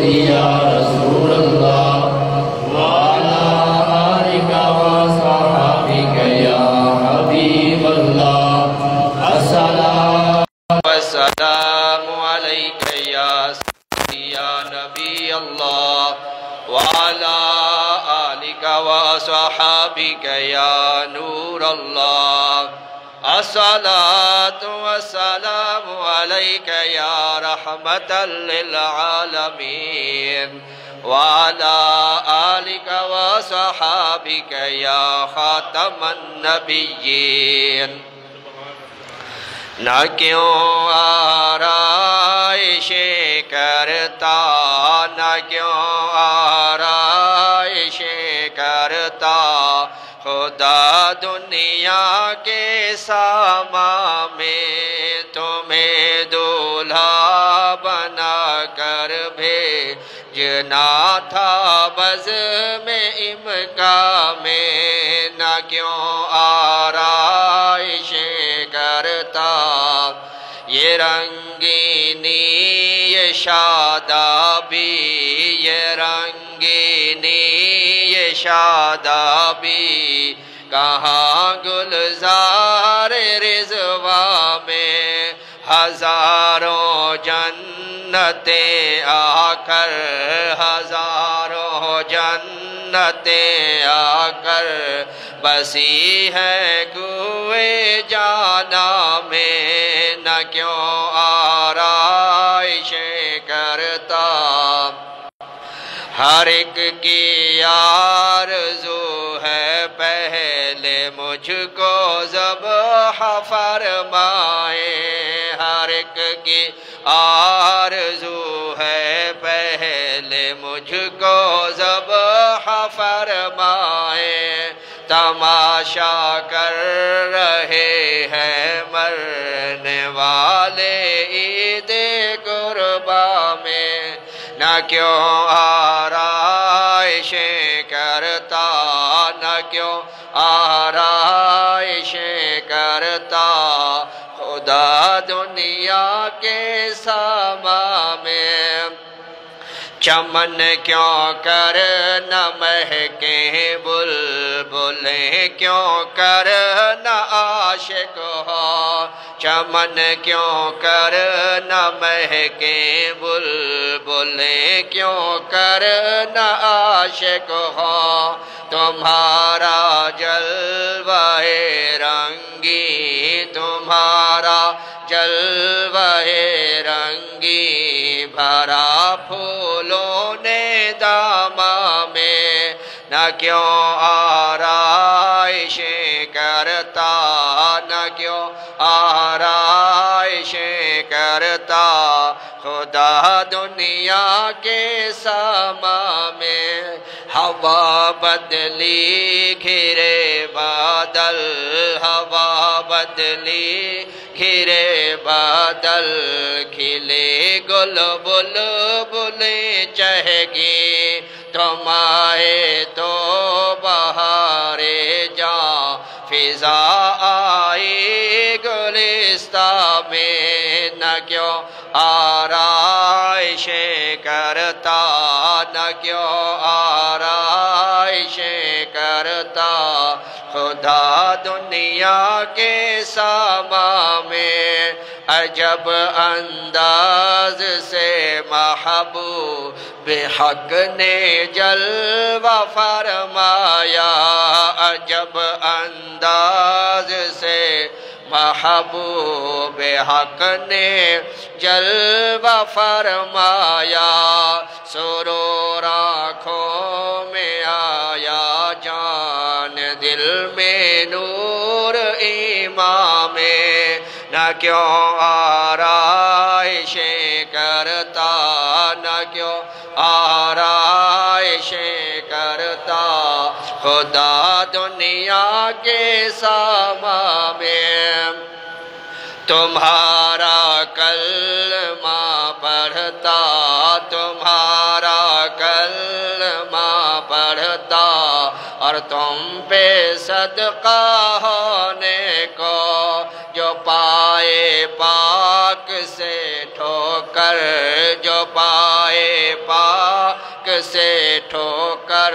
یا رسول اللہ وعلا آلک وصحابک یا حبیب اللہ السلام علیک یا سیدی یا نبی اللہ وعلا آلک وصحابک یا نور اللہ الصلاة والسلام عليك يا رحمة للعالمين وعلى آلك وصحابك يا خاتم النبيين نہ کیوں آرائش کرتا نہ کیوں آرائش کرتا خدا دنیا کے ساما میں تمہیں دولہا بنا کر بھیجنا تھا بزم امکا میں نہ کیوں آرائش کرتا یہ رنگینی یہ شادابی یہ رنگینی یہ شادابی کہاں گلزار رضوا میں ہزاروں جنتیں آ کر ہزاروں جنتیں آ کر بسی ہے کوئے جانا میں نہ کیوں آرائش کرتا ہر ایک کی آرزو ہے پہلے مجھ کو ذبح فرمائے ہر ایک کی آرزو ہے پہلے مجھ کو ذبح فرمائے تماشا کر رہے ہیں مرنے والے عید قربا میں نہ کیوں آرائش کرتا نہ کیوں آرائش کرتا خدا دنیا کے ساما میں چمن کیوں کر نہ مہکیں بلبلیں کیوں کر نہ عاشق ہو چمن کیوں کر نہ مہکیں بلبلیں کیوں کر نہ عاشق ہو تمہارا جلوہ رنگی تمہارا جلوہ رنگی بھرا پھولوں نے داما میں نہ کیوں آرائش کرتا نہ کیوں آرائش کرتا خدا دنیا کے ساما میں ہوا بدلی گھرے بادل ہوا بدلی گھرے بادل کھلے گل بلبلیں چہگی تم آئے تو بہارے جاں فضا آئی گلستہ میں نہ کیوں آرائش کرتا نہ کیوں آرائش کرتا خدا دنیا کے ساما میں عجب انداز سے محبوب حق نے جلوہ فرمایا عجب انداز سے محبوب حق نے جلوہ فرمایا سرور آنکھوں میں آیا جان دل میں نور ایمان میں نہ کیوں آرائش کرتا نہ کیوں آرائش کرتا خدا دنیا کے ساما میں تمہارا کلمہ پڑھتا تمہارا کلمہ پڑھتا اور تم پہ صدقہ ہونے کو جو پائے پاک سے ٹھوکر جو پائے پاک ٹھوکر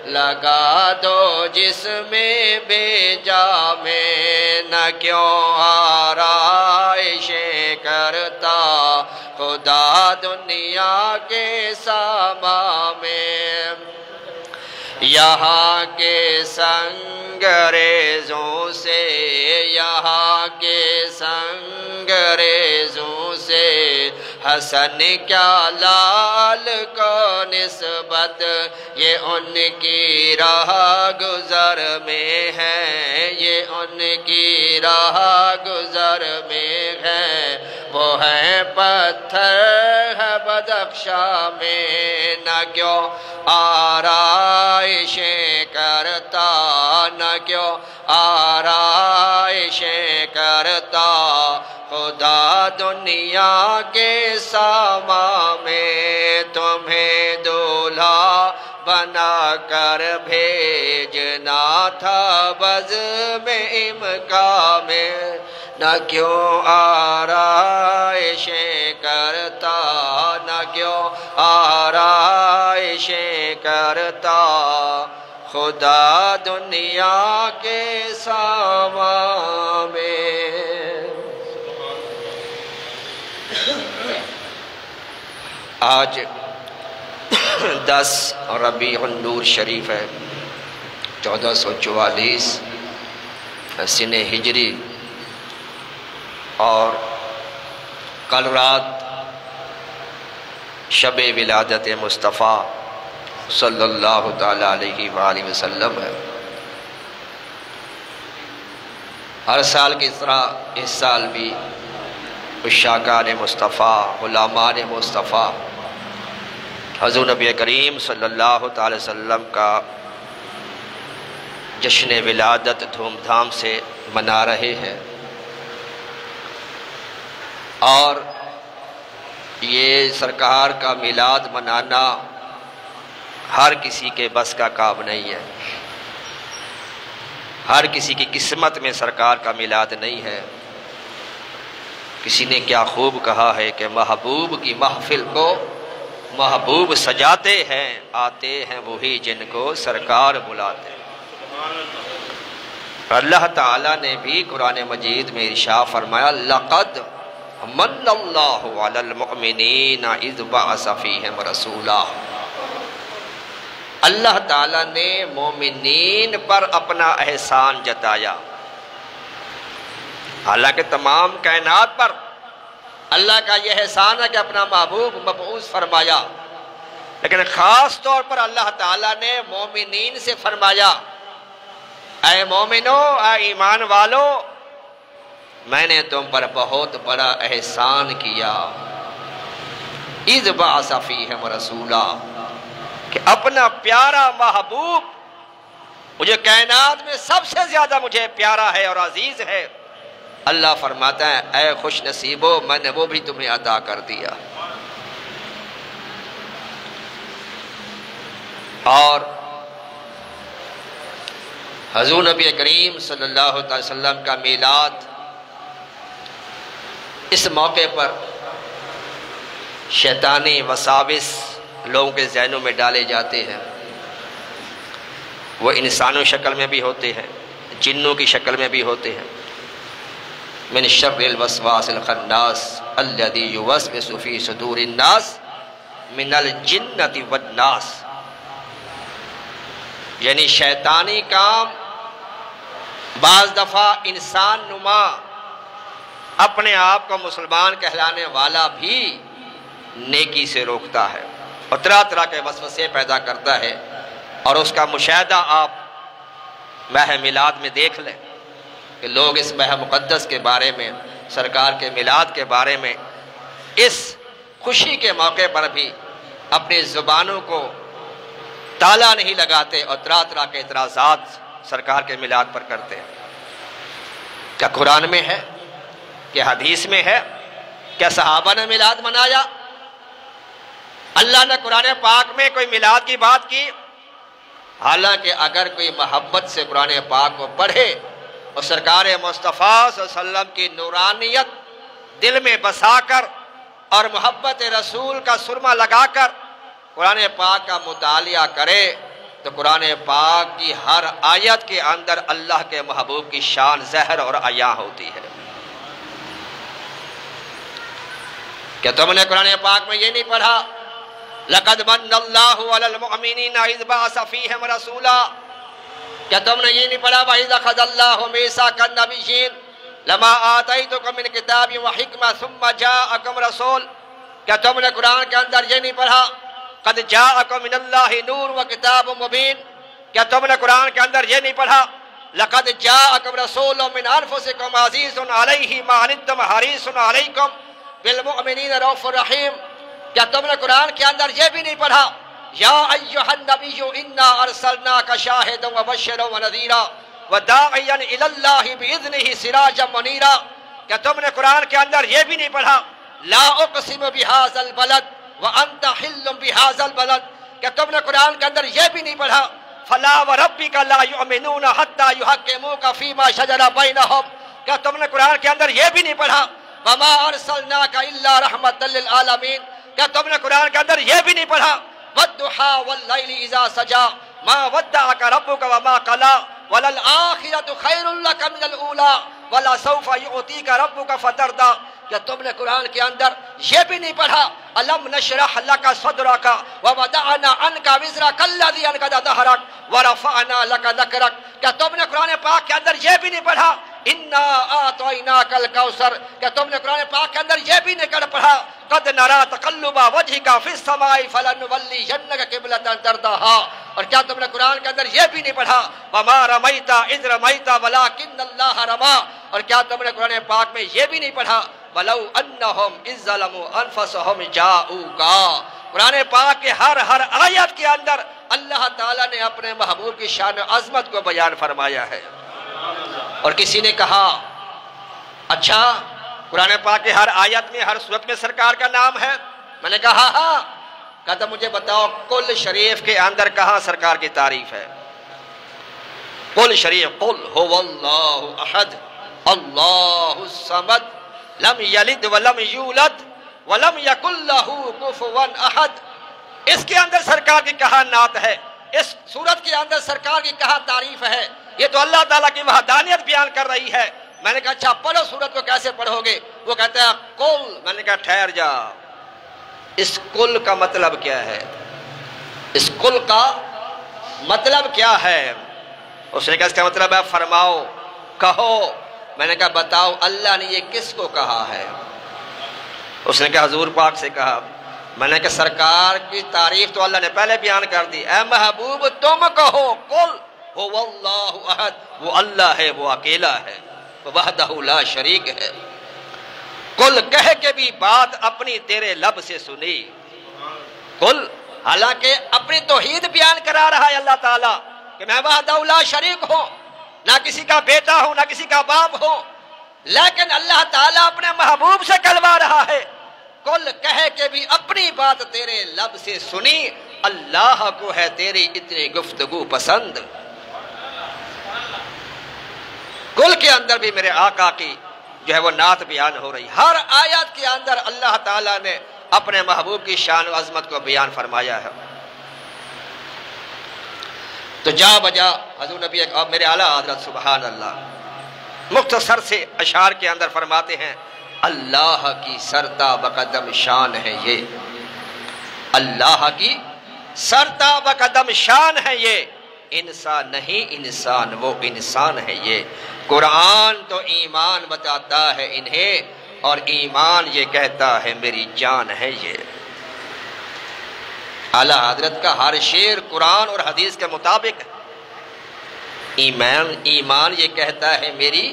لگا دو جس میں بھیجا میں، نہ کیوں آرائشیں کرتا خدا دنیا کے ساما میں، یہاں کے سنگریزوں سے، یہاں کے سنگریزوں سے حسن کیا لال کو نسبت، یہ ان کی راہ گزر میں ہے، یہ ان کی راہ گزر میں ہے، وہ ہے پتھر ہے بدخشاں میں، نہ کیوں آرائشیں کرتا، نہ کیوں آرائشیں کرتا خدا دنیا کے ساما میں، تمہیں دولہا بنا کر بھیجنا تھا بزم امکا میں، نہ کیوں آرائشیں کرتا، نہ کیوں آرائشیں کرتا خدا دنیا کے ساما میں۔ آج 10 ربیع النور شریف ہے، 1444 سنہ ہجری، اور کل رات شب ولادت مصطفیٰ صلی اللہ تعالیٰ علیہ وآلہ وسلم ہے۔ ہر سال کی طرح اس سال بھی عشاقان مصطفیٰ، غلامان مصطفیٰ حضور نبی کریم صلی اللہ تعالی وسلم کا جشن ولادت دھوم دھام سے منا رہے ہیں، اور یہ سرکار کا میلاد منانا ہر کسی کے بس کا کام نہیں ہے، ہر کسی کی قسمت میں سرکار کا میلاد نہیں ہے۔ کسی نے کیا خوب کہا ہے کہ محبوب کی محفل کو محبوب سجاتے ہیں، آتے ہیں وہی جن کو سرکار بلاتے ہیں۔ اللہ تعالیٰ نے بھی قرآن مجید میں ارشاد فرمایا لَقَدْ مَنَّ اللَّهُ عَلَى الْمُؤْمِنِينَ إِذْ بَعَثَ فِيهِمْ رَسُولًا، اللہ تعالیٰ نے مومنین پر اپنا احسان جتایا، حالانکہ تمام کائنات پر اللہ کا یہ احسان ہے کہ اپنا محبوب مبعوث فرمایا، لیکن خاص طور پر اللہ تعالیٰ نے مومنین سے فرمایا اے مومنو، اے ایمان والو، میں نے تم پر بہت بڑا احسان کیا، اِذْ بَعَثَ فِيهِمْ رَسُولًا، کہ اپنا پیارا محبوب مجھے کائنات میں سب سے زیادہ مجھے پیارا ہے اور عزیز ہے، اللہ فرماتا ہے اے خوش نصیبو، میں نے وہ بھی تمہیں عطا کر دیا۔ اور حضور نبی کریم صلی اللہ علیہ وسلم کا میلاد، اس موقع پر شیطانی وساوس لوگوں کے ذہنوں میں ڈالے جاتے ہیں، وہ انسانوں شکل میں بھی ہوتے ہیں، جنوں کی شکل میں بھی ہوتے ہیں۔ من شر الوسواس الخناس الذی یوسوس فی صدور الناس من الجنۃ والناس، یعنی شیطانی کام بعض دفعہ انسان نما اپنے آپ کو مسلمان کہلانے والا بھی نیکی سے روکتا ہے اور طرح طرح کے وسوسے پیدا کرتا ہے، اور اس کا مشاہدہ آپ ماہ میلاد میں دیکھ لیں کہ لوگ اس ماہ مقدس کے بارے میں، سرکار کے میلاد کے بارے میں، اس خوشی کے موقع پر بھی اپنی زبانوں کو تالا نہیں لگاتے اور طرح طرح کے اعتراضات سرکار کے میلاد پر کرتے ہیں۔ کیا قرآن میں ہے؟ کیا حدیث میں ہے؟ کیا صحابہ نے میلاد منایا؟ اللہ نے قرآن پاک میں کوئی میلاد کی بات کی؟ حالانکہ اگر کوئی محبت سے قرآن پاک کو پڑھے اور سرکار مصطفیٰ صلی اللہ علیہ وسلم کی نورانیت دل میں بسا کر اور محبت رسول کا سرما لگا کر قرآن پاک کا مطالعہ کرے تو قرآن پاک کی ہر آیت کے اندر اللہ کے محبوب کی شان ظاہر اور عیاں ہوتی ہے۔ کہ تم نے قرآن پاک میں یہ نہیں پڑھا لَقَدْ مَنَّ اللَّهُ عَلَى الْمُؤْمِنِينَ إِذْ بَعَثَ فِيهِمْ رَسُولًا؟ کیا تم نے یہ نہیں پڑھا وَإِذْ أَخَذَ اللَّهُ مِيثَاقَ النَّبِيِّينَ لَمَا آتَيْتُكُم مِّن كِتَابٍ وَحِكْمَةٍ ثُمَّ جَاءَكُمْ رَسُولٌ؟ کیا تم نے قرآن کے اندر یہ نہیں پڑھا قَدْ جَاءَكُم مِّنَ اللَّهِ نُورٌ وَكِتَابٌ مُبِينٌ؟ کیا تم نے قرآن کے اندر یہ نہیں پڑھا لَقَدْ جَاءَكُمْ رَسُولٌ مِّنْ أَنفُسِكُمْ عَزِيزٌ عَلَيْهِ مَا عَنِتُّمْ حَرِيصٌ عَلَيْكُمْ بِالْمُؤْمِنِينَ رَءُوفٌ رَحِيمٌ؟ کیا تم نے قرآن کے اندر یہ بھی نہیں پڑھا یا ایھا النبی انا ارسلناک شاہدا وبشرا ونذیرا وداعیا الی اللہ باذنہ سراجا منیرا؟ کیا تم نے قرآن کے اندر یہ بھی نہیں پڑھا لا اقسم بہذا البلد وانت حل بہذا البلد؟ کیا تم نے قرآن کے اندر یہ بھی نہیں پڑھا فلا وربک لا یؤمنون حتی یحکموک فیما شجر بینہم؟ کیا تم نے قرآن کے اندر یہ بھی نہیں پڑھا وما ارسلناک الا رحمتا للعالمین؟ کیا تم نے قرآن کے اندر یہ بھی نہیں پڑھا وَالضُّحَىٰ وَاللَّيْلِ إِذَا سَجَىٰ مَا وَدَّعَكَ رَبُّكَ وَمَا قَلَىٰ وَلَلْآخِرَةُ خَيْرٌ لَكَ مِنَ الْأُولَىٰ وَلَسَوْفَ يُعْطِيكَ رَبُّكَ فَتَرْضَىٰ؟ کیا تم نے قرآن کے اندر یہ بھی نہیں پڑھا أَلَمْ نَشْرَحْ لَكَ صَدْرَكَ وَوَضَعْنَا عَنْكَ وِزْرَكَ الَّذِي أَنقَضَ ظَهْرَكَ وَرَفَعْنَا لَكَ ذِكْرَكَ؟ کیا تم نے قرآن پاک کے اندر یہ بھی نہیں پڑھا اِنَّا أَعْطَيْنَاكَ الْكَوْثَرَ؟ کیا تم نے قرآن پاک کے اندر یہ بھی نہیں پڑھا قد نرى تقلب وجهك في السماء فلنولينك قبلة ترضاها؟ اور کیا تم نے قرآن کے اندر یہ بھی نہیں پڑھا وما رميت إذ رميت ولكن الله رمى؟ اور کیا تم نے قرآن پاک میں یہ بھی نہیں پڑھا ولو انهم اذ ظلموا انفسهم جاءوك؟ قرآن پاک کے ہر آیت کے اندر اللہ تعالیٰ نے اپنے محبوب کی شان و عظمت کو بیان فرمایا ہے۔ اور کسی نے کہا اچھا قرآن پاک کے ہر آیت میں ہر سورت میں سرکار کا نام ہے؟ میں نے کہا ہاں۔ کہتا مجھے بتاؤ کل شریف کے اندر کہاں سرکار کی تعریف ہے؟ کل شریف قل هو اللہ احد اللہ الصمد لم یلد ولم یولد ولم یکن لہ کفوا احد، اس کے اندر سرکار کی کہاں نعت ہے؟ اس سورت کے اندر سرکار کی کہاں تعریف ہے؟ یہ تو اللہ تعالیٰ کی وحدانیت بیان کر رہی ہے۔ میں نے کہا اچھا پڑھو سورت کو کیسے پڑھو گے؟ وہ کہتا ہے کل۔ میں نے کہا ٹھہر جا، اس کل کا مطلب کیا ہے؟ اس کل کا مطلب کیا ہے؟ اس نے کہا اس کا مطلب ہے فرماؤ، کہو۔ میں نے کہا بتاؤ اللہ نے یہ کس کو کہا ہے؟ اس نے کہا حضور پاک سے کہا۔ میں نے کہا سرکار کی تعریف تو اللہ نے پہلے بیان کر دی، اے محبوب تم کہو قل هو اللہ احد، وہ اللہ ہے، وہ اکیلا ہے، وحدہ لا شریک ہے۔ قل کہہ کے بھی بات اپنی تیرے لب سے سنی۔ قل حالانکہ اپنی توحید بیان کرا رہا ہے اللہ تعالیٰ کہ میں وحدہ لا شریک ہوں، نہ کسی کا بیٹا ہوں نہ کسی کا باپ ہوں، لیکن اللہ تعالیٰ اپنے محبوب سے کہلوا رہا ہے قل کہہ کے بھی اپنی بات تیرے لب سے سنی، اللہ کو ہے تیری اتنی گفتگو پسند۔ کل کے اندر بھی میرے آقا کی جو ہے وہ نعت بیان ہو رہی، ہر آیت کے اندر اللہ تعالیٰ نے اپنے محبوب کی شان و عظمت کو بیان فرمایا ہے۔ تو جا بجا حضور نبی اور میرے اعلیٰ حضرت سبحان اللہ مختصر سے اشعار کے اندر فرماتے ہیں اللہ کی سرتا بقدم شان ہے یہ، اللہ کی سرتا بقدم شان ہے یہ، انسان نہیں انسان وہ انسان ہے یہ، قرآن تو ایمان بتاتا ہے انہیں اور ایمان یہ کہتا ہے میری جان ہے یہ۔ اعلیٰ حضرت کا ہر شعر قرآن اور حدیث کے مطابق ایمان یہ کہتا ہے میری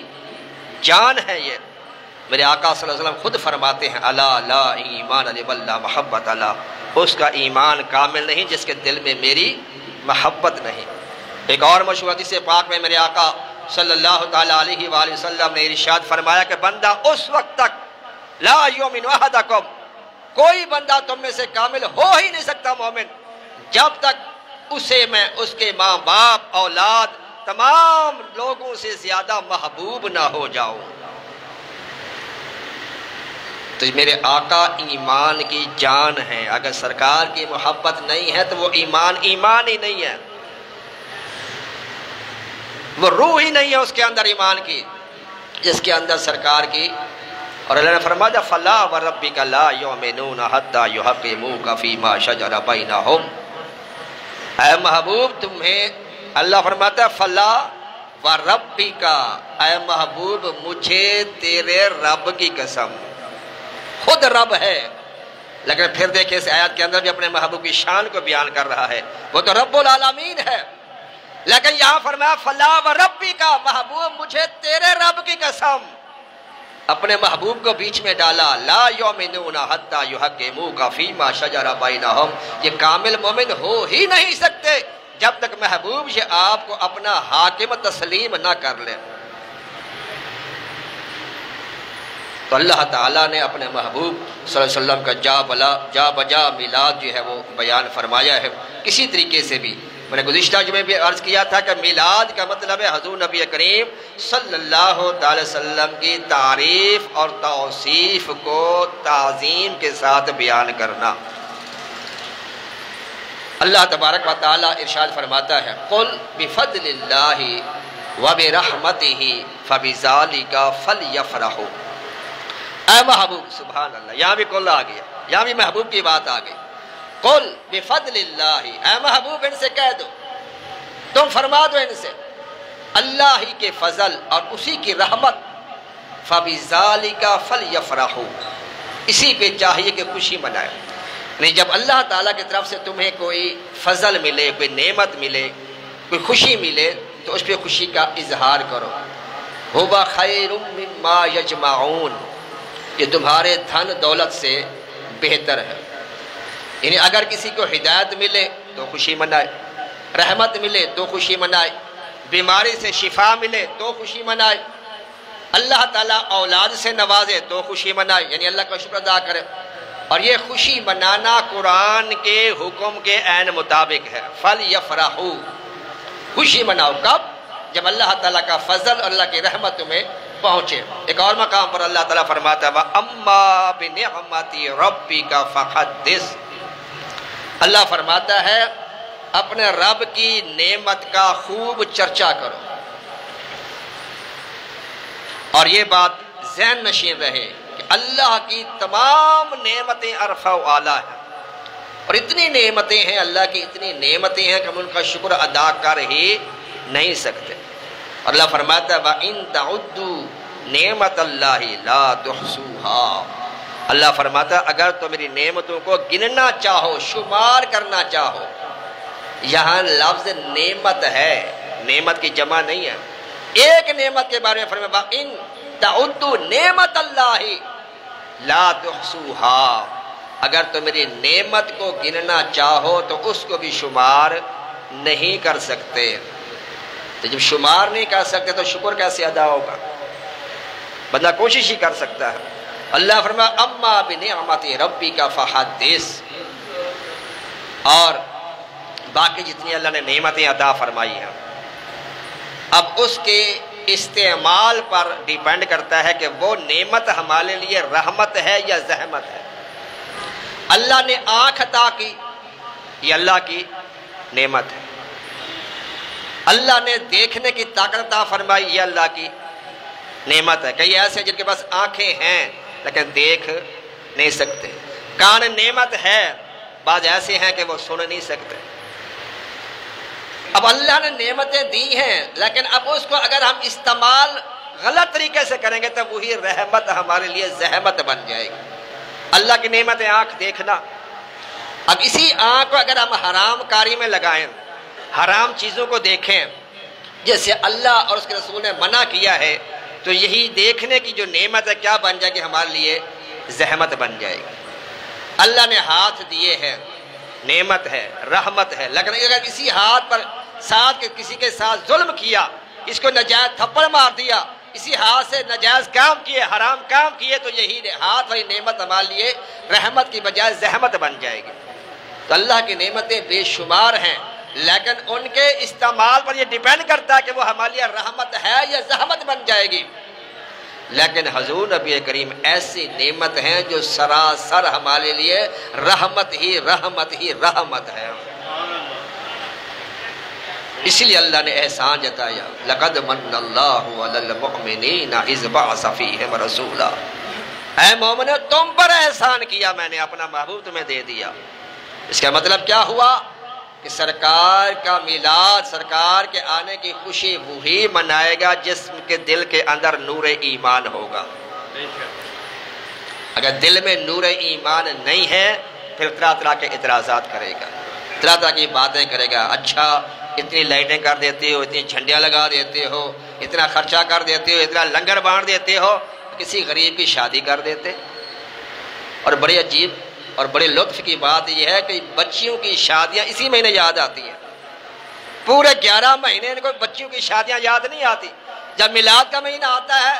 جان ہے یہ۔ میرے آقا صلی اللہ علیہ وسلم خود فرماتے ہیں الا لا ایمان علی واللہ محبت اللہ، اس کا ایمان کامل نہیں جس کے دل میں میری محبت نہیں۔ ایک اور مشہور حدیث پاک میں میرے آقا صلی اللہ تعالیٰ علیہ وآلہ وسلم نے ارشاد فرمایا کہ بندہ اس وقت تک لا یؤمن احدکم، کوئی بندہ تم میں سے کامل ہو ہی نہیں سکتا مومن جب تک اسے میں اس کے ماں باپ اولاد تمام لوگوں سے زیادہ محبوب نہ ہو جاؤں۔ تو میرے آقا ایمان کی جان ہے، اگر سرکار کی محبت نہیں ہے تو وہ ایمان ہی نہیں ہے، وہ روح ہی نہیں ہے اس کے اندر ایمان کی جس کے اندر سرکار کی. اور اللہ نے فرمایا فلا وربک لا یؤمنون حتی یحکموک فیما شجر بینہم. اے محبوب تمہیں اللہ فرماتا ہے فلا وربک، اے محبوب مجھے تیرے رب کی قسم، خود رب ہے لیکن پھر دیکھیں اس آیات کے اندر بھی اپنے محبوب کی شان کو بیان کر رہا ہے، وہ تو رب العالمین ہے، لیکن یہاں فرمایا فلا وربک، محبوب مجھے تیرے رب کی قسم. اپنے محبوب کو بیچ میں ڈالا. لا یؤمنون حتی یحکموک فیما شجر بینہم، یہ کامل مومن ہو ہی نہیں سکتے جب تک محبوب یہ آپ کو اپنا حاکم تسلیم نہ کر لے. تو اللہ تعالیٰ نے اپنے محبوب صلی اللہ علیہ وسلم کا جا بجا میلاد جو ہے وہ بیان فرمایا ہے. کسی طریقے سے بھی میں نے گزشتہ جمعے بھی عرض کیا تھا کہ میلاد کا مطلب ہے حضور نبی کریم صلی اللہ تعالی وسلم کی تعریف اور توصیف کو تعظیم کے ساتھ بیان کرنا. اللہ تبارک و تعالی ارشاد فرماتا ہے قل بفضل اللہ وبرحمتہ فبذالک فلیفرحوا. اے محبوب، سبحان اللہ، یہاں بھی قل آ گیا، یہاں بھی محبوب کی بات آ گئی. قل بفضل اللہ، اے محبوب ان سے کہہ دو، تم فرما دو ان سے اللہ ہی کے فضل اور اسی کی رحمت، فبذالک فلیفرحوا، اسی پہ چاہیے کہ خوشی منائے. نہیں، جب اللہ تعالیٰ کی طرف سے تمہیں کوئی فضل ملے، کوئی نعمت ملے، کوئی خوشی ملے تو اس پہ خوشی کا اظہار کرو. ھو خیر مما یجمعون، یہ تمہارے دھن دولت سے بہتر ہے. یعنی اگر کسی کو ہدایت ملے تو خوشی منائے، رحمت ملے تو خوشی منائے، بیماری سے شفا ملے تو خوشی منائے، اللہ تعالیٰ اولاد سے نوازے تو خوشی منائے، یعنی اللہ کا شکر ادا کرے. اور یہ خوشی منانا قرآن کے حکم کے عین مطابق ہے. فَلْيَفْرَحُوا، خوشی مناؤ کب؟ جب اللہ تعالیٰ کا فضل اور اللہ کی رحمت تمہیں پہنچے. ایک اور مقام پر اللہ تعالیٰ فرماتا ہے وَأَمَّا بِنِعْمَةِ رَبِّكَ فَحَدِّثْ. اللہ فرماتا ہے اپنے رب کی نعمت کا خوب چرچا کرو. اور یہ بات ذہن نشین رہے کہ اللہ کی تمام نعمتیں ارفع و اعلیٰ ہیں، اور اتنی نعمتیں ہیں اللہ کی، اتنی نعمتیں ہیں کہ ہم ان کا شکر ادا کر ہی نہیں سکتے. اور اللہ فرماتا ہے وَإِن تَعُدُّوا نعمت اللہ لا تحصوها. اللہ فرماتا ہے اگر تو میری نعمتوں کو گننا چاہو، شمار کرنا چاہو، یہاں لفظ نعمت ہے، نعمت کی جمع نہیں ہے. ایک نعمت کے بارے میں فرمایا وَإِن تَعُدُّوا نعمت اللہ لا تحصوها، اگر تو میری نعمت کو گننا چاہو تو اس کو بھی شمار نہیں کر سکتے. تو جب شمار نہیں کر سکتے تو شکر کیسے ادا ہوگا؟ بندہ کوشش ہی کر سکتا ہے. اللہ فرمایا اما بنعمت ربک فحدث. اور باقی جتنی اللہ نے نعمتیں عطا فرمائی ہیں اب اس کے استعمال پر ڈیپینڈ کرتا ہے کہ وہ نعمت ہمارے لیے رحمت ہے یا زحمت ہے. اللہ نے آنکھ عطا کی، یہ اللہ کی نعمت ہے. اللہ نے دیکھنے کی طاقت عطا فرمائی، یہ اللہ کی نعمت ہے. کئی ایسے جن کے پاس آنکھیں ہیں لیکن دیکھ نہیں سکتے. کان نعمت ہے، بعض ایسے ہیں کہ وہ سن نہیں سکتے. اب اللہ نے نعمتیں دی ہیں لیکن اب اس کو اگر ہم استعمال غلط طریقے سے کریں گے تو وہی رحمت ہمارے لیے زحمت بن جائے گی. اللہ کی نعمت ہے آنکھ دیکھنا. اب اسی آنکھ کو اگر ہم حرام کاری میں لگائیں، حرام چیزوں کو دیکھیں جیسے اللہ اور اس کے رسول نے منع کیا ہے، تو یہی دیکھنے کی جو نعمت ہے کیا بن جائے گی؟ ہمارے لیے زحمت بن جائے گی. اللہ نے ہاتھ دیے ہیں، نعمت ہے، رحمت ہے، لیکن اگر کسی ہاتھ پر کسی کے ساتھ ظلم کیا، اس کو ناجائز تھپڑ مار دیا، اسی ہاتھ سے ناجائز کام کیے، حرام کام کیے، تو یہی ہاتھ والی نعمت ہمارے لیے رحمت کی بجائے زحمت بن جائے گی. تو اللہ کی نعمتیں بے شمار ہیں لیکن ان کے استعمال پر یہ ڈیپینڈ کرتا ہے کہ وہ ہمارے لیے رحمت ہے یا زحمت بن جائے گی. لیکن حضور نبی کریم ایسی نعمت ہیں جو سراسر ہمارے لیے رحمت ہی رحمت ہی رحمت ہے۔ اسی لیے اللہ نے احسان جتایا، لقد من اللہ علی المؤمنین اذ بعث فیہم رسولا، اے مومنو تم پر احسان کیا میں نے، اپنا محبوب تمہیں دے دیا۔ اس کا مطلب کیا ہوا کہ سرکار کا میلاد، سرکار کے آنے کی خوشی وہی منائے گا جس کے دل کے اندر نور ایمان ہوگا۔ اگر دل میں نور ایمان نہیں ہے پھر طرح طرح کے اعتراضات کرے گا، طرح طرح کی باتیں کرے گا۔ اچھا اتنی لائٹیں کر دیتے ہو، اتنی جھنڈیاں لگا دیتے ہو، اتنا خرچہ کر دیتے ہو، اتنا لنگر بانٹ دیتے ہو، کسی غریب کی شادی کر دیتے۔ اور بڑے عجیب اور بڑے لطف کی بات یہ ہے کہ بچیوں کی شادیاں اسی مہینے یاد آتی ہیں۔ پورے 11 مہینے ان کو بچیوں کی شادیاں یاد نہیں آتی۔ جب میلاد کا مہینہ آتا ہے،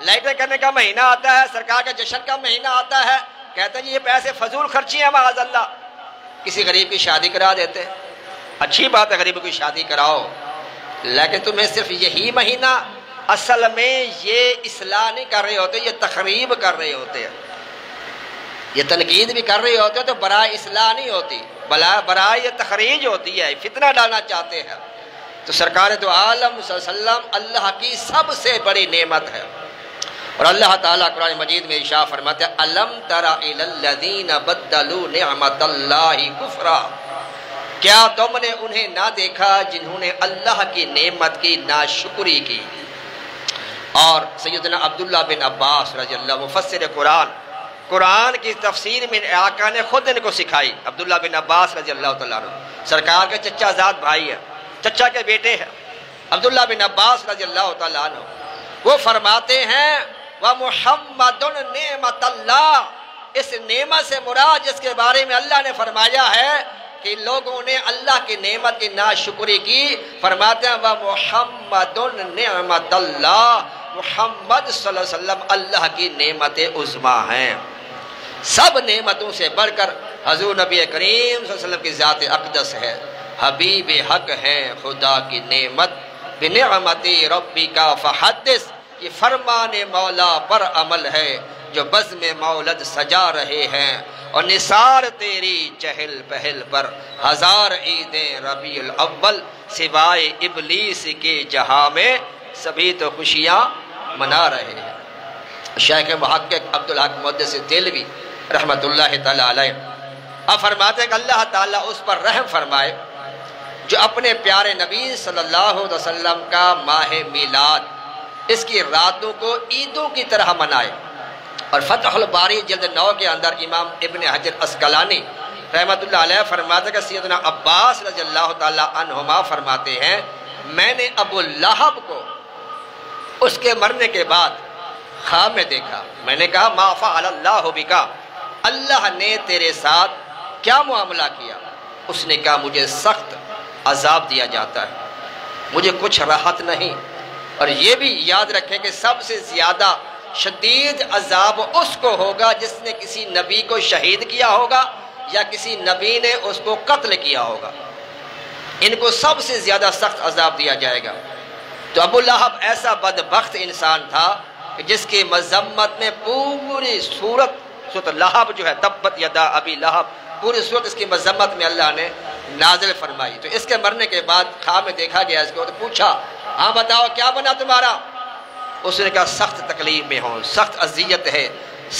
لائٹیں کرنے کا مہینہ آتا ہے، سرکار کے جشن کا مہینہ آتا ہے، کہتے ہیں جی یہ پیسے فضول خرچی ہیں معاذ اللہ، کسی غریب کی شادی کرا دیتے۔ اچھی بات ہے غریب کی شادی کراؤ، لیکن تمہیں صرف یہی مہینہ، اصل میں یہ اصلاح نہیں کر رہے ہوتے، یہ تخریب کر رہے ہوتے ہیں، یہ تنقید بھی کر رہے ہوتے ہیں تو برائے اصلاح نہیں ہوتی، برائے یہ تخریج ہوتی ہے، فتنہ ڈالنا چاہتے ہیں۔ تو سرکار دو عالم صلی اللہ علیہ وسلم اللہ کی سب سے بڑی نعمت ہے۔ اور اللہ تعالیٰ قرآن مجید میں ارشاد فرماتے ہیں الم تر الی الذین بدلوا نعمت اللہ کفرا، کیا تم نے انہیں نہ دیکھا جنہوں نے اللہ کی نعمت کی ناشکری کی۔ اور سیدنا عبداللہ بن عباس رضی اللہ مفسر قرآن کی تفسیر میں آقا نے خود ان کو سکھائی۔ عبداللہ بن عباس رضی اللہ تعالیٰ عنہ سرکار کے چچا زاد بھائی ہیں، چچا کے بیٹے ہیں عبداللہ بن عباس رضی اللہ تعالیٰ عنہ۔ وہ فرماتے ہیں وَمُحَمَّدٌ نِعْمَةَ اللَّهِ، اس نعمت سے مراد جس کے بارے میں اللہ نے فرمایا ہے کہ لوگوں نے اللہ کی نعمت کی ناشکری کی، فرماتے ہیں وَمُحَمَّدٌ نِعْمَةَ اللَّهِ، محمد صلی اللہ علیہ وسلم اللہ کی نعمت عظمیٰ ہیں۔ سب نعمتوں سے بڑھ کر حضور نبی کریم صلی اللہ علیہ وسلم کی ذات اقدس ہے، حبیب حق ہیں خدا کی نعمت، بنعمت ربی کا فحدث، یہ فرمان مولا پر عمل ہے جو بزم مولد سجا رہے ہیں، اور نثار تیری چہل پہل پر ہزار عیدیں ربیع الاول، سوائے ابلیس کے جہاں میں سبھی تو خوشیاں منا رہے ہیں۔ شیخ محقق عبدالحق محدث دہلوی رحمت اللہ تعالیٰ علیہ اب فرماتے ہیں کہ اللہ تعالیٰ اس پر رحم فرمائے جو اپنے پیارے نبی صلی اللہ علیہ وسلم کا ماہ میلاد، اس کی راتوں کو عیدوں کی طرح منائے۔ اور فتح الباری جلد 9 کے اندر امام ابن حجر اسقلانی رحمت اللہ علیہ فرماتے ہیں کہ سیدنا عباس رضی اللہ تعالیٰ عنہما فرماتے ہیں میں نے ابو لہب کو اس کے مرنے کے بعد خواب میں دیکھا، میں نے کہا ما فعل اللہ بکا، اللہ نے تیرے ساتھ کیا معاملہ کیا؟ اس نے کہا مجھے سخت عذاب دیا جاتا ہے، مجھے کچھ راحت نہیں۔ اور یہ بھی یاد رکھیں کہ سب سے زیادہ شدید عذاب اس کو ہوگا جس نے کسی نبی کو شہید کیا ہوگا یا کسی نبی نے اس کو قتل کیا ہوگا، ان کو سب سے زیادہ سخت عذاب دیا جائے گا۔ تو ابو لہب ایسا بدبخت انسان تھا کہ جس کی مذمت میں پوری سورت لہب جو ہے تبت یدا ابی لہب، پوری سورت اس کی مذمت میں اللہ نے نازل فرمائی۔ تو اس کے مرنے کے بعد خواب میں دیکھا گیا اس کو، تو پوچھا ہاں بتاؤ کیا بنا تمہارا؟ اس نے کہا سخت تکلیف میں ہوں، سخت اذیت ہے،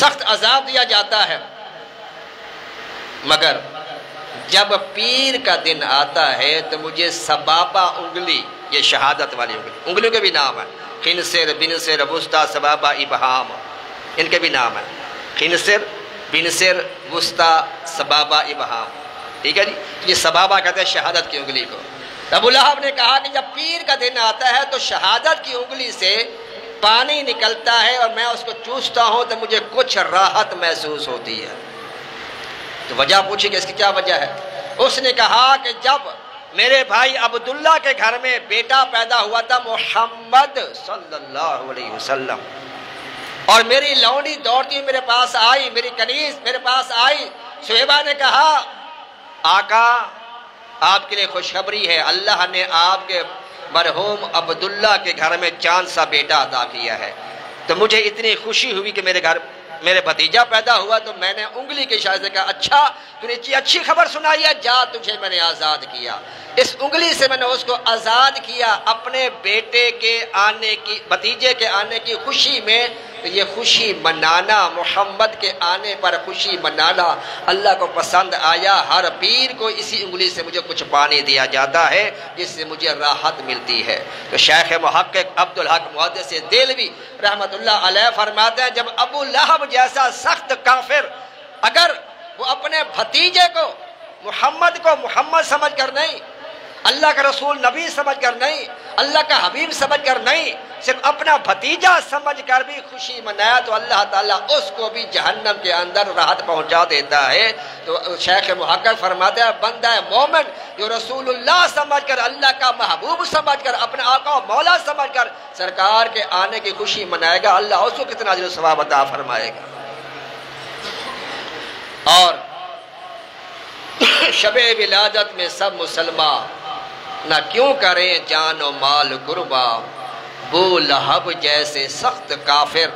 سخت عذاب دیا جاتا ہے، مگر جب پیر کا دن آتا ہے تو مجھے سبابہ انگلی، یہ شہادت والی انگلیوں کے بھی نام ہے، خنصر بنصر وسطی سبابہ ابہام، ان کے بھی نام ہے، خنصر بنصر وسطی سبابہ ابہام، ٹھیک ہے جی، یہ سبابہ کہتے ہیں شہادت کی انگلی کو۔ ابو لہب نے کہا کہ جب پیر کا دن آتا ہے تو شہادت کی انگلی سے پانی نکلتا ہے اور میں اس کو چوستا ہوں تو مجھے کچھ راحت محسوس ہوتی ہے۔ تو وجہ پوچھی کہ اس کی کیا وجہ ہے؟ اس نے کہا کہ جب میرے بھائی عبداللہ کے گھر میں بیٹا پیدا ہوا تھا محمد صلی اللہ علیہ وسلم، اور میری لونڈی دوڑتی میرے پاس آئی، میری کنیز میرے پاس آئی، صہیبہ نے کہا آقا آپ کے لیے خوشخبری ہے، اللہ نے آپ کے مرحوم عبداللہ کے گھر میں چاند سا بیٹا عطا کیا ہے۔ تو مجھے اتنی خوشی ہوئی کہ میرے گھر میرے بھتیجا پیدا ہوا، تو میں نے انگلی کے اشارے سے کہا اچھا تو نے اچھی خبر سنائی ہے، جا تجھے میں نے آزاد کیا۔ اس انگلی سے میں نے اس کو آزاد کیا اپنے بیٹے کے آنے کی، بھتیجے کے آنے کی خوشی میں۔ تو یہ خوشی منانا، محمد کے آنے پر خوشی منانا اللہ کو پسند آیا۔ ہر پیر کو اسی انگلی سے مجھے کچھ پانی دیا جاتا ہے جس سے مجھے راحت ملتی ہے۔ تو شیخ محقق عبدالحق محدث دہلوی رحمت اللہ علیہ فرماتے ہیں جب ابو لہب جیسا سخت کافر اگر وہ اپنے بھتیجے کو محمد سمجھ کر نہیں، اللہ کا رسول نبی سمجھ کر نہیں، اللہ کا حبیب سمجھ کر نہیں، صرف اپنا بھتیجا سمجھ کر بھی خوشی منایا تو اللہ تعالیٰ اس کو بھی جہنم کے اندر راحت پہنچا دیتا ہے۔ تو شیخ محقق فرماتا ہے بندہ مومن جو رسول اللہ سمجھ کر، اللہ کا محبوب سمجھ کر، اپنے آقا و مولا سمجھ کر سرکار کے آنے کی خوشی منائے گا، اللہ اس کو کتنا اجر و ثواب عطا فرمائے گا۔ اور شب ولادت میں سب مسلمان نہ کیوں کریں جان و مال قربان، ابو لہب جیسے سخت کافر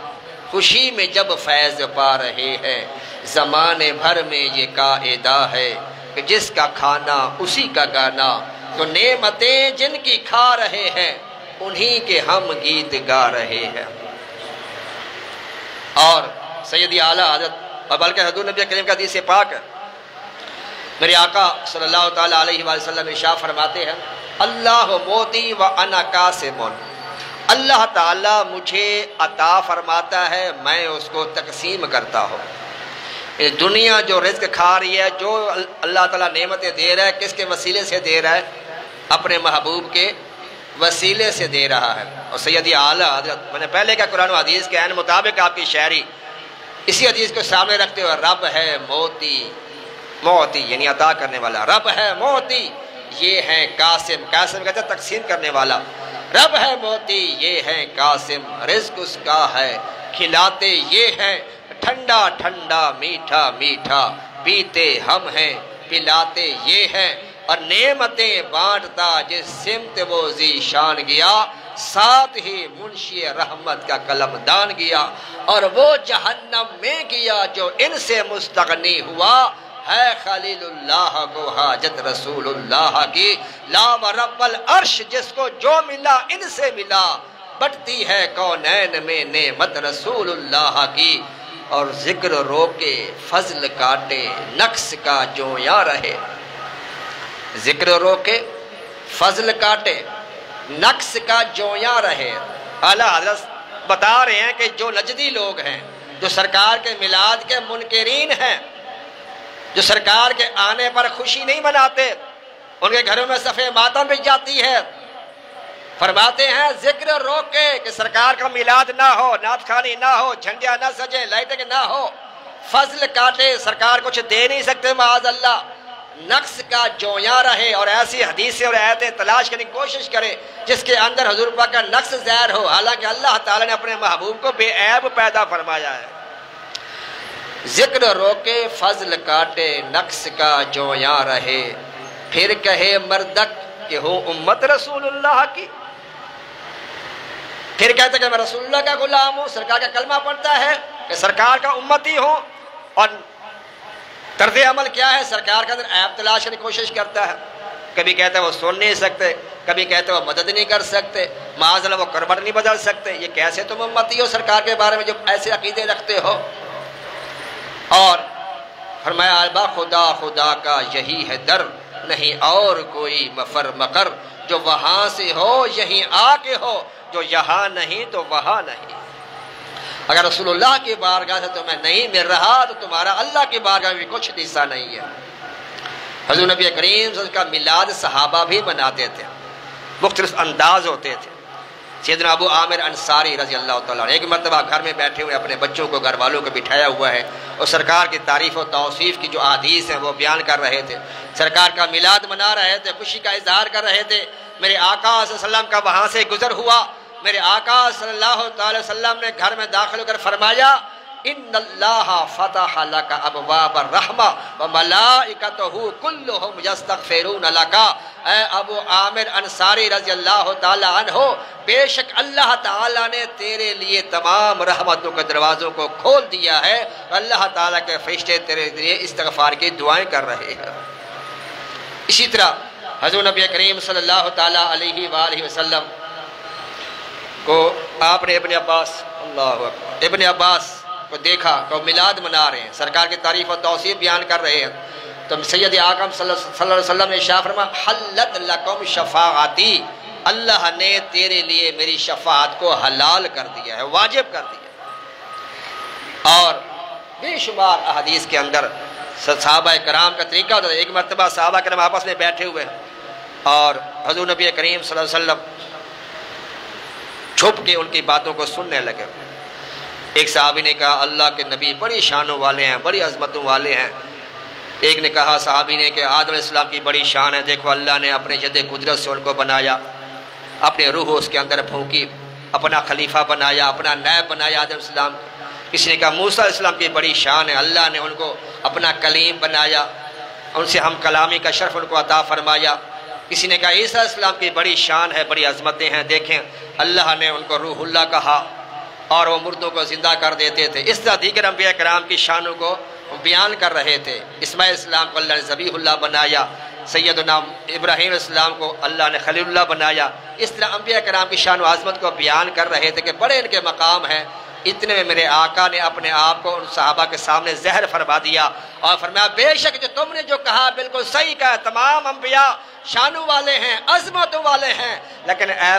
خوشی میں جب فیض پا رہے ہیں، زمانے بھر میں یہ قاعدہ ہے کہ جس کا کھانا اسی کا گانا، تو نعمتیں جن کی کھا رہے ہیں انہی کے ہم گیت گا رہے ہیں۔ اور سیدی اعلیٰ حضرت اور بلکہ حضور نبی کریم کا حدیث پاک ہے، میرے آقا صلی اللہ تعالیٰ علیہ وسلم ارشاد فرماتے ہیں اللہ موتی و انا قاسم، اللہ تعالیٰ مجھے عطا فرماتا ہے، میں اس کو تقسیم کرتا ہوں۔ دنیا جو رزق کھا رہی ہے، جو اللہ تعالیٰ نعمتیں دے رہا ہے، کس کے وسیلے سے دے رہا ہے؟ اپنے محبوب کے وسیلے سے دے رہا ہے۔ اور سیدی اعلیٰ حضرت، میں نے پہلے کہا قرآن و حدیث کے عین مطابق آپ کی شاعری، اسی حدیث کو سامنے رکھتے ہوئے رب ہے موتی، موتی یعنی عطا کرنے والا، رب ہے موتی یہ ہے قاسم، قاسم کہتے ہیں تقسیم کرنے والا، رب ہے موتی یہ ہے قاسم، رزق اس کا ہے کھلاتے یہ ہیں، ٹھنڈا ٹھنڈا میٹھا میٹھا پیتے ہم ہیں، پلاتے یہ ہیں، اور نعمتیں بانٹتا جس سمت وہ ذیشان گیا، ساتھ ہی منشی رحمت کا قلم دان گیا، اور وہ جہنم میں گیا جو ان سے مستغنی ہوا، ہے خلیل اللہ کو حاجت رسول اللہ کی، لا و رب العرش جس کو جو ملا ان سے ملا، بٹتی ہے کونین میں نعمت رسول اللہ کی، اور ذکر روکے فضل کاٹے نقص کا جویاں رہے، ذکر روکے فضل کاٹے نقص کا جویاں رہے۔ اعلیٰ حضرت بتا رہے ہیں کہ جو نجدی لوگ ہیں، جو سرکار کے میلاد کے منکرین ہیں، جو سرکار کے آنے پر خوشی نہیں مناتے، ان کے گھروں میں صفحہ ماتم بچ جاتی ہے، فرماتے ہیں ذکر روکے کہ سرکار کا میلاد نہ ہو، نعت خوانی نہ ہو، جھنڈیاں نہ سجے، لائٹنگ نہ ہو، فضل کاٹے سرکار کچھ دے نہیں سکتے معاذ اللہ، نقص کا جویاں رہے، اور ایسی حدیثیں اور آیتیں تلاش کرنے کی کوشش کرے جس کے اندر حضور پاک کا نقص ظاہر ہو، حالانکہ اللہ تعالیٰ نے اپنے محبوب کو بے عیب پیدا فرمایا ہے۔ ذکر روکے فضل کاٹے نقص کا جویاں رہے، پھر کہے مردک کہ ہوں امت رسول اللہ کی، پھر کہتے کہ میں رسول اللہ کا غلام ہوں، سرکار کا کلمہ پڑھتا ہے کہ سرکار کا امتی ہوں، اور طرز عمل کیا ہے؟ سرکار کا اندر عیب تلاش کرنے کی کوشش کرتا ہے، کبھی کہتا ہے وہ سن نہیں سکتے، کبھی کہتے ہیں وہ مدد نہیں کر سکتے، معاذ اللہ وہ کربٹ نہیں بدل سکتے، یہ کیسے تم امتی ہو سرکار کے بارے میں جو ایسے عقیدے رکھتے ہو؟ اور فرمایا البا خدا خدا کا یہی ہے در، نہیں اور کوئی مفر مقر، جو وہاں سے ہو یہیں آ کے ہو، جو یہاں نہیں تو وہاں نہیں۔ اگر رسول اللہ کی بارگاہ سے تمہیں نہیں مل رہا تو تمہارا اللہ کی بارگاہ میں بھی کچھ حصہ نہیں ہے۔ حضور نبی کریم صلی اللہ علیہ وسلم کا میلاد صحابہ بھی مناتے تھے، مختلف انداز ہوتے تھے۔ سیدنا ابو عامر انصاری رضی اللہ تعالیٰ عنہ ایک مرتبہ گھر میں بیٹھے ہوئے اپنے بچوں کو، گھر والوں کو بٹھایا ہوا ہے، اور سرکار کی تعریف و توصیف کی جو احادیث ہیں وہ بیان کر رہے تھے، سرکار کا میلاد منا رہے تھے، خوشی کا اظہار کر رہے تھے۔ میرے آقا صلی اللہ علیہ وسلم کا وہاں سے گزر ہوا، میرے آقا صلی اللہ تعالی وسلم نے گھر میں داخل ہو کر فرمایا ان اللہ فتح لک ابواب الرحمہ وملائکتہ کلہم یستغفرون لک، اے ابو عامر انصاری رضی اللہ تعالیٰ عنہ، بے شک اللہ تعالیٰ نے تیرے لیے تمام رحمتوں کے دروازوں کو کھول دیا ہے، اللہ تعالیٰ کے فرشتے تیرے لیے استغفار کی دعائیں کر رہے ہیں۔ اسی طرح حضور نبی کریم صلی اللہ تعالیٰ علیہ وآلہ وسلم کو آپ نے ابن عباس کو دیکھا کہ میلاد منا رہے ہیں، سرکار کی تعریف و توصیف بیان کر رہے ہیں، تو سید اعظم صلی اللہ علیہ وسلم نے ارشاد فرمایا حلت لکم شفاعتی، اللہ نے تیرے لیے میری شفاعت کو حلال کر دیا ہے، واجب کر دیا ہے۔ اور بے شمار احادیث کے اندر صحابہ کرام کا طریقہ ہوتا ہے۔ ایک مرتبہ صحابہ کرام آپس میں بیٹھے ہوئے اور حضور نبی کریم صلی اللہ علیہ وسلم چھپ کے ان کی باتوں کو سننے لگے۔ ایک صحابی نے کہا اللہ کے نبی بڑی شانوں والے ہیں، بڑی عظمتوں والے ہیں۔ ایک نے کہا صحابی نے کہ آدم علیہ السلام کی بڑی شان ہے، دیکھو اللہ نے اپنے ید قدرت سے ان کو بنایا، اپنے روح اس کے اندر پھونکی، اپنا خلیفہ بنایا، اپنا نائب بنایا آدم علیہ السلام۔ کسی نے کہا موسیٰ علیہ السلام کی بڑی شان ہے، اللہ نے ان کو اپنا کلیم بنایا، ان سے ہم کلامی کا شرف ان کو عطا فرمایا۔ کسی نے کہا عیسیٰ علیہ السلام کی بڑی شان ہے، بڑی عظمتیں ہیں، دیکھیں اللہ نے ان کو روح اللہ کہا اور وہ مردوں کو زندہ کر دیتے تھے۔ اس طرح دیگر انبیاء کرام کی شانوں کو بیان کر رہے تھے۔ اسماعیل السلام کو اللہ نے ذبیح اللہ بنایا، سیدنا ابراہیم علیہ السلام کو اللہ نے خلیل اللہ بنایا۔ اس طرح انبیاء کرام کی شان و عظمت کو بیان کر رہے تھے کہ بڑے ان کے مقام ہیں۔ اتنے میں میرے آقا نے اپنے آپ کو ان صحابہ کے سامنے زہر فرما دیا اور فرمایا بے شک جو تم نے جو کہا بالکل صحیح کہا، تمام انبیاء شانوں والے ہیں، عظمتوں والے ہیں، لیکن اے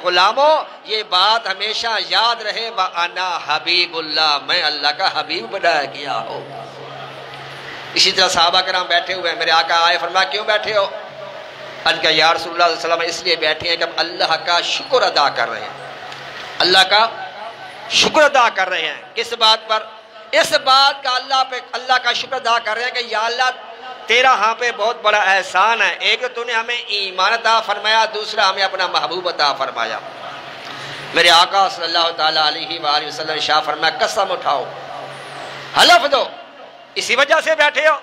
غلاموں یہ بات ہمیشہ یاد رہے وَأَنَا حبیب اللہ، میں اللہ کا حبیب بنایا گیا ہوں۔ اسی طرح صحابہ کرام بیٹھے ہوئے ہیں، میرے آقا آئے فرمایا کیوں بیٹھے ہو؟ ان کا یا رسول اللہ صلی اللہ علیہ وسلم اس لیے بیٹھے ہیں کہ ہم اللہ کا شکر ادا کر رہے ہیں، اللہ کا شکر ادا کر رہے ہیں۔ کس بات پر؟ اس بات کا اللہ کا شکر ادا کر رہے ہیں کہ یا اللہ تیرا ہاں پہ بہت بڑا احسان ہے، ایک تو نے ہمیں ایمان عطا فرمایا، دوسرا ہمیں اپنا محبوب عطا فرمایا۔ میرے آقا صلی اللہ تعالیٰ علیہ وآلہ وسلم شاہ فرمایا قسم اٹھاؤ، حلف دو، اسی وجہ سے بیٹھے ہو؟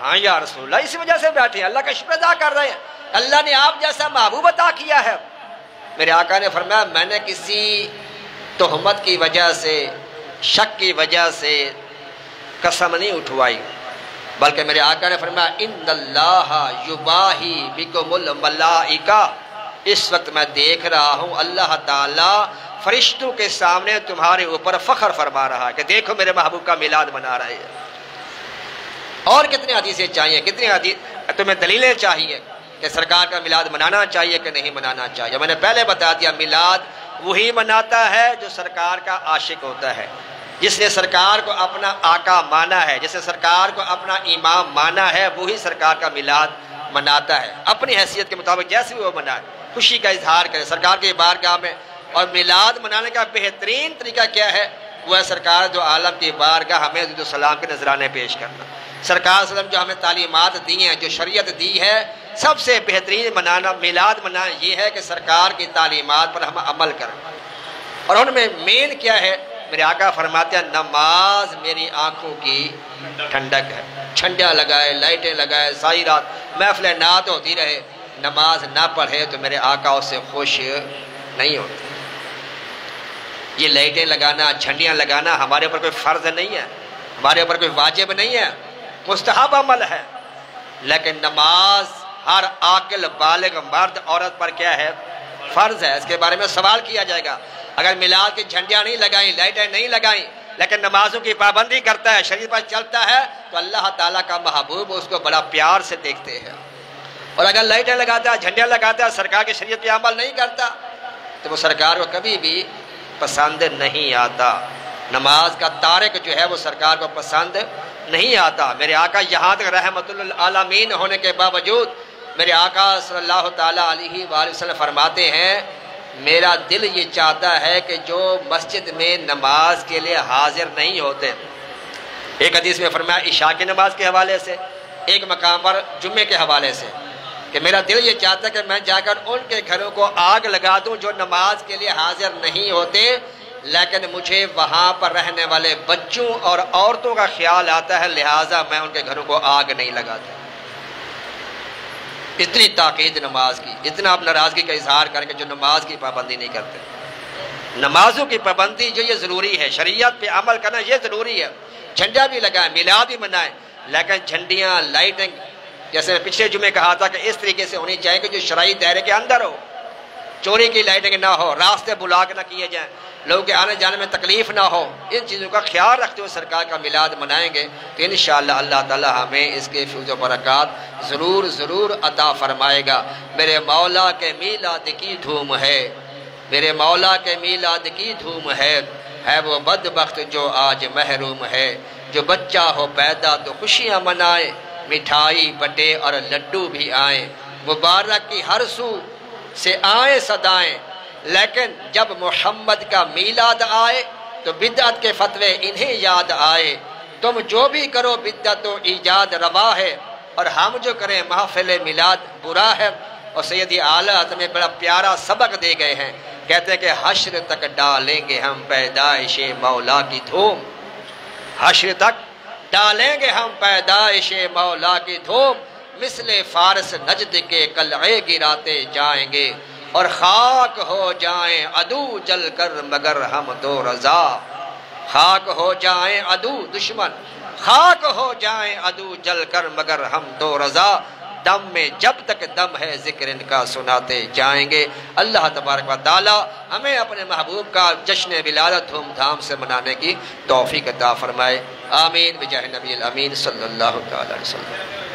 ہاں یا رسول اللہ اسی وجہ سے بیٹھے ہیں، اللہ کا شکر ادا کر رہے ہیں، اللہ نے آپ جیسا محبوب عطا کیا ہے۔ میرے آقا نے فرمایا میں نے کسی تہمت کی وجہ سے، شک کی وجہ سے قسم نہیں اٹھوائی، بلکہ میرے آقا نے فرمایا ان اللہ یباہی بکم الملائکہ، اس وقت میں دیکھ رہا ہوں اللہ تعالیٰ فرشتوں کے سامنے تمہارے اوپر فخر فرما رہا ہے کہ دیکھو میرے محبوب کا میلاد منا رہے ہیں۔ اور کتنی حدیثیں چاہیے، کتنی حدیث تمہیں دلیلیں چاہیے کہ سرکار کا میلاد منانا چاہیے کہ نہیں منانا چاہیے۔ میں نے پہلے بتا دیا میلاد وہی مناتا ہے جو سرکار کا عاشق ہوتا ہے، جس نے سرکار کو اپنا آقا مانا ہے، جس نے سرکار کو اپنا امام مانا ہے، وہی سرکار کا میلاد مناتا ہے، اپنی حیثیت کے مطابق جیسے بھی وہ منائے، خوشی کا اظہار کرے سرکار کے بارگاہ میں۔ اور میلاد منانے کا بہترین طریقہ کیا ہے؟ وہ ہے سرکار دو عالم کی بارگاہ ہمیں درود و سلام کے نذرانے پیش کرنا۔ سرکار صلی اللہ علیہ وسلم جو ہمیں تعلیمات دی ہیں، جو شریعت دی ہے، سب سے بہترین میلاد منانا یہ ہے کہ سرکار کی تعلیمات پر ہم عمل کریں۔ اور ان میں مین کیا ہے؟ میرے آقا فرماتے ہیں نماز میری آنکھوں کی ٹھنڈک ہے، چھنڈیاں لگائے، لائٹیں لگائے، ساری رات محفل نعت ہوتی رہے، نماز نہ پڑھے تو میرے آقا اس سے خوش نہیں ہوتے۔ یہ لائٹیں لگانا، جھنڈیاں لگانا ہمارے اوپر کوئی فرض نہیں ہے، ہمارے اوپر کوئی واجب نہیں ہے، مستحب عمل ہے، لیکن نماز ہر عاقل بالغ مرد عورت پر کیا ہے؟ فرض ہے۔ اس کے بارے میں سوال کیا جائے گا۔ اگر میلاد کی جھنڈیاں نہیں لگائیں، لائٹیں نہیں لگائیں، لیکن نمازوں کی پابندی کرتا ہے، شریعت پر چلتا ہے، تو اللہ تعالیٰ کا محبوب اس کو بڑا پیار سے دیکھتے ہیں۔ اور اگر لائٹیں لگاتا ہے، جھنڈیاں لگاتا ہے، سرکار کی شریعت پہ عمل نہیں کرتا، تو وہ سرکار کو کبھی بھی پسند نہیں آتا۔ نماز کا تارک جو ہے وہ سرکار کو پسند نہیں آتا۔ میرے آقا یہاں تک رحمت للعالمین ہونے کے باوجود میرے آقا صلی اللہ تعالیٰ علیہ وآلہ وسلم فرماتے ہیں میرا دل یہ چاہتا ہے کہ جو مسجد میں نماز کے لیے حاضر نہیں ہوتے، ایک حدیث میں فرمایا عشاء کی نماز کے حوالے سے، ایک مقام پر جمعے کے حوالے سے، کہ میرا دل یہ چاہتا ہے کہ میں جا کر ان کے گھروں کو آگ لگا دوں جو نماز کے لیے حاضر نہیں ہوتے، لیکن مجھے وہاں پر رہنے والے بچوں اور عورتوں کا خیال آتا ہے، لہٰذا میں ان کے گھروں کو آگ نہیں لگاتا۔ اتنی تاکید نماز کی، اتنا آپ ناراضگی کا اظہار کر کے جو نماز کی پابندی نہیں کرتے۔ نمازوں کی پابندی جو یہ ضروری ہے، شریعت پہ عمل کرنا یہ ضروری ہے۔ جھنڈا بھی لگائیں، میلاد بھی منائیں، لیکن جھنڈیاں، لائٹنگ، جیسے میں پچھلے جمعے کہا تھا کہ اس طریقے سے ہونی چاہیے کہ جو شرعی دائرے کے اندر ہو، چوری کی لائٹنگ نہ ہو، راستے بلاک نہ کیے جائیں، لوگوں کے آنے جانے میں تکلیف نہ ہو۔ ان چیزوں کا خیال رکھتے ہوئے سرکار کا میلاد منائیں گے تو انشاءاللہ اللہ تعالی ہمیں اس کے فیض و برکات ضرور ضرور عطا فرمائے گا۔ میرے مولا کے میلاد کی دھوم ہے، میرے مولا کے میلاد کی دھوم ہے وہ بدبخت جو آج محروم ہے۔ جو بچہ ہو پیدا تو خوشیاں منائے، مٹھائی بٹے اور لڈو بھی آئیں، مبارک کی ہر سو سے آئیں صدائیں، لیکن جب محمد کا میلاد آئے تو بدعت کے فتوے انہیں یاد آئے۔ تم جو بھی کرو بدعت و ایجاد روا ہے، اور ہم جو کریں محفل میلاد برا ہے۔ اور سیدی اعلیٰ حضرت میں بڑا پیارا سبق دے گئے ہیں، کہتے ہیں کہ حشر تک ڈالیں گے ہم پیدائش مولا کی دھوم، حشر تک ڈالیں گے ہم پیدائش مولا کی دھوم، مثل فارس نجد کے قلعے گراتے جائیں گے، اور خاک ہو جائیں عدو جل کر مگر ہم تو رضا، خاک ہو جائیں عدو دشمن، خاک ہو جائیں عدو جل کر مگر ہم تو رضا، دم میں جب تک دم ہے ذکر ان کا سناتے جائیں گے۔ اللہ تبارک و تعالی ہمیں اپنے محبوب کا جشن ولادت دھوم دھام سے منانے کی توفیق عطا فرمائے، آمین بجاہ نبی الامین صلی اللہ تعالی علیہ وسلم۔